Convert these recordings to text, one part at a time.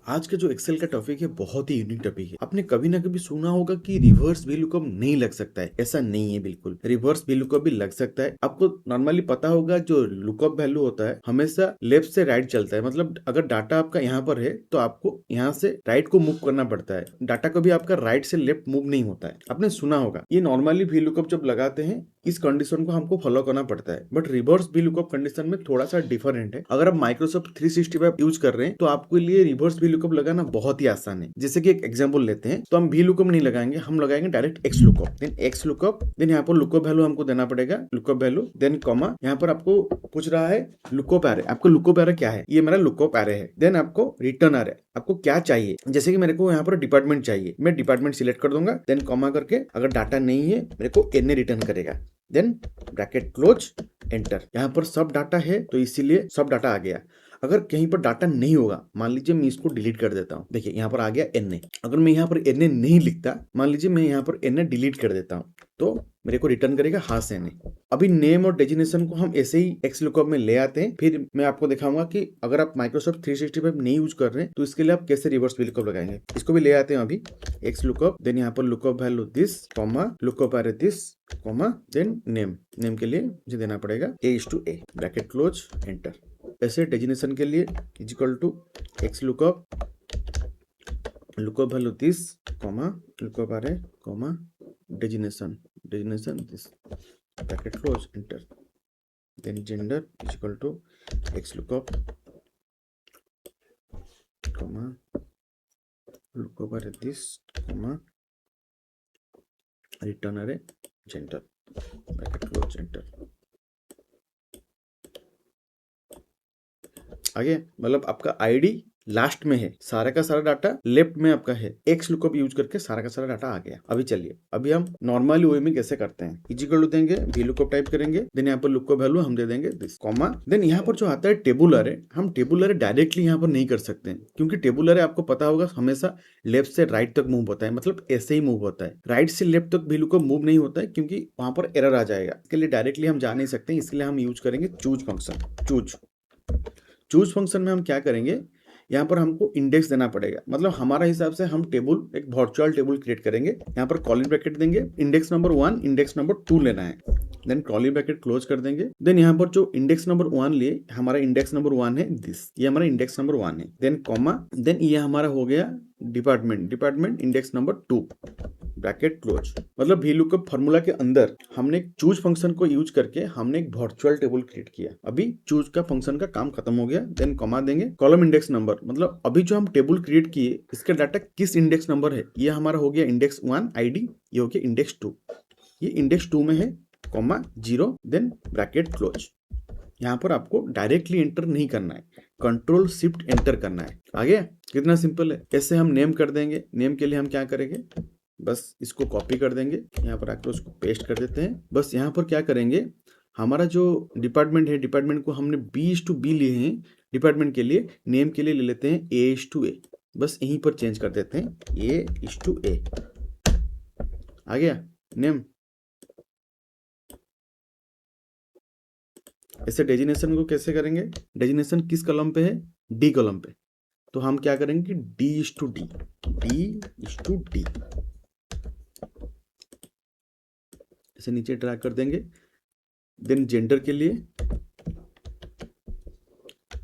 आज का जो एक्सेल का टॉपिक है बहुत ही यूनिक टॉपिक है। आपने कभी ना कभी सुना होगा कि रिवर्स VLOOKUP नहीं लग सकता है। ऐसा नहीं है, बिल्कुल रिवर्स VLOOKUP भी लग सकता है। आपको नॉर्मली पता होगा जो लुकअप वैल्यू होता है हमेशा लेफ्ट से राइट चलता है। मतलब अगर डाटा आपका यहाँ पर है तो आपको यहाँ से राइट को मूव करना पड़ता है। डाटा कभी आपका राइट से लेफ्ट मूव नहीं होता है। आपने सुना होगा ये नॉर्मली VLOOKUP जब लगाते हैं इस कंडीशन को हमको फॉलो करना पड़ता है। बट रिवर्स VLOOKUP कंडीशन में थोड़ा सा डिफरेंट है। अगर आप माइक्रोसॉफ्ट 365 यूज कर रहे हैं तो आपके लिए रिवर्स VLOOKUP लगाना बहुत ही आसान है। जैसे कि एक एग्जांपल लेते हैं तो हम VLOOKUP नहीं लगाएंगे, हम लगाएंगे direct XLOOKUP। Then XLOOKUP, then यहाँ पर लुकअप वैल्यू हमको देना पड़ेगा, लुकअप वैल्यू, देन कॉमा। यहाँ पर आपको पूछ रहा है लुकअप एरे। आपको लुकअप एरे क्या है? ये मेरा लुकअप एरे है। देन आपको रिटर्न एरे, आपको क्या चाहिए? जैसे कि मेरे को यहाँ पर डिपार्टमेंट चाहिए, मैं डिपार्टमेंट सिलेक्ट कर दूंगा। देन कॉमा करके अगर डाटा नहीं है मेरे को NA रिटर्न करेगा। Then bracket close, enter. यहाँ पर सब डाटा है तो इसीलिए सब डाटा आ गया। अगर कहीं पर डाटा नहीं होगा, मान लीजिए मैं इसको डिलीट कर देता हूँ। देखिए यहाँ पर आ गया NA। अगर मैं यहाँ पर NA नहीं लिखता, मान लीजिए मैं यहाँ पर NA डिलीट कर देता हूँ, तो मेरे को रिटर्न करेगा हाँ से NA। अभी नेम और डेजिनेशन को हम ऐसे ही XLOOKUP में ले आते हैं। फिर मैं आपको दिखाऊंगा कि अगर आप माइक्रोसॉफ्ट 365 नहीं यूज कर रहे हैं तो इसके लिए आप कैसे रिवर्स VLOOKUP लगाएंगे। इसको भी ले आते हैं अभी XLOOKUP। देन यहाँ पर lookup value this, comma, lookup array this, comma, then name. Name के लिए मुझे देना पड़ेगा A/A, ब्रैकेट क्लोज, एंटर। ऐसे डेजिनेशन के लिए equal to XLOOKUP, lookup value this, comma, lookup array, comma, designation this, bracket close, enter. Then gender equal to XLOOKUP, comma, lookup array this, comma, return array, gender, bracket close, enter. आगे मतलब आपका ID last में है, सारा का सारा data left में आपका है। XLOOKUP यूज करके सारा का सारा डाटा आ गया। अभी चलिए अभी हम नॉर्मली वे में कैसे करते हैं। इक्वल टू देंगे, VLOOKUP टाइप करेंगे, देन यहाँ पर लुकअप वैल्यू हम दे देंगे दिस, कॉमा। देन यहाँ पर जो आता है टेबुल अरे, हम टेबुल अरे डायरेक्टली यहाँ पर नहीं कर सकते हैं, क्योंकि टेबुल अरे आपको पता होगा हमेशा लेफ्ट से राइट तक मूव होता है। मतलब ऐसे ही मूव होता है, राइट से लेफ्ट तक VLOOKUP मूव नहीं होता है, क्योंकि वहां पर एरर आ जाएगा। इसके लिए डायरेक्टली हम जा नहीं सकते, इसलिए हम यूज करेंगे चूज फंक्शन। चूज फंक्शन में हम क्या करेंगे, यहाँ पर हमको इंडेक्स देना पड़ेगा। मतलब हमारा हिसाब से हम टेबल, एक वर्चुअल टेबल क्रिएट करेंगे। यहाँ पर कॉलिंग ब्रैकेट देंगे, इंडेक्स नंबर 1, इंडेक्स नंबर 2 लेना है। देन कॉलिंग ब्रैकेट क्लोज कर देंगे। देन यहाँ पर जो इंडेक्स नंबर 1 लिए, हमारा इंडेक्स नंबर 1 है दिस, ये हमारा इंडेक्स नंबर 1 है। देन कॉमा, देन ये हमारा हो गया department index number 2, bracket close. मतलब VLOOKUP फॉर्मूला के अंदर हमने एक चूज फंक्शन को यूज करके हमने एक वर्चुअल टेबल क्रिएट किया। अभी चूज का फंक्शन का काम खत्म हो गया। देन कॉमा देंगे, कॉलम इंडेक्स नंबर, मतलब अभी जो हम टेबल क्रिएट किए इसका डाटा किस इंडेक्स नंबर है, ये हमारा हो गया इंडेक्स 1 ID, ये हो गया इंडेक्स 2, ये इंडेक्स 2 में है, कॉमा 0, देन ब्रैकेट क्लोज। यहाँ पर आपको डायरेक्टली एंटर नहीं करना है, कंट्रोल शिफ्ट एंटर करना है। आ गया? कितना सिंपल है। ऐसे हम नेम कर देंगे। नेम के लिए हम क्या करेंगे, बस इसको कॉपी कर देंगे, यहाँ पर आकर उसको पेस्ट कर देते हैं। बस यहाँ पर क्या करेंगे, हमारा जो डिपार्टमेंट है, डिपार्टमेंट को हमने B/B लिए हैं। डिपार्टमेंट के लिए नेम के लिए ले लेते हैं A/A, बस यहीं पर चेंज कर देते हैं A/A। आ गया नेम। ऐसे डेजिनेशन को कैसे करेंगे, डेजिनेशन किस कॉलम पे है, D कॉलम पे, तो हम क्या करेंगे D/D, D/D ऐसे नीचे ड्रैग कर देंगे। देन जेंडर के लिए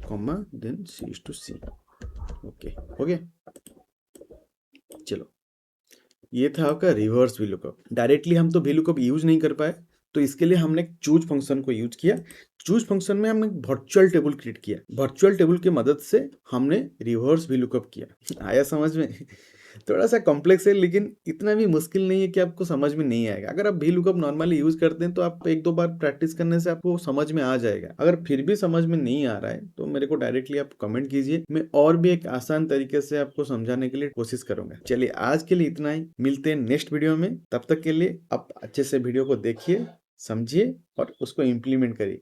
कॉमा, देन C/C। ओके हो गया। चलो ये था आपका रिवर्स VLOOKUP। डायरेक्टली हम तो VLOOKUP यूज नहीं कर पाए, तो इसके लिए हमने चूज फंक्शन को यूज किया। चूज फंक्शन में हमने वर्चुअल टेबल क्रिएट किया। वर्चुअल टेबल की मदद से हमने रिवर्स VLOOKUP किया। आया समझ में? थोड़ा सा कॉम्प्लेक्स है, लेकिन इतना भी मुश्किल नहीं है कि आपको समझ में नहीं आएगा। अगर आप VLOOKUP नॉर्मली यूज करते हैं तो आप 1-2 बार प्रैक्टिस करने से आपको समझ में आ जाएगा। अगर फिर भी समझ में नहीं आ रहा है तो मेरे को डायरेक्टली आप कमेंट कीजिए, मैं और भी एक आसान तरीके से आपको समझाने के लिए कोशिश करूंगा। चलिए आज के लिए इतना ही, मिलते हैं नेक्स्ट वीडियो में। तब तक के लिए आप अच्छे से वीडियो को देखिए, समझिए और उसको इम्प्लीमेंट करिए।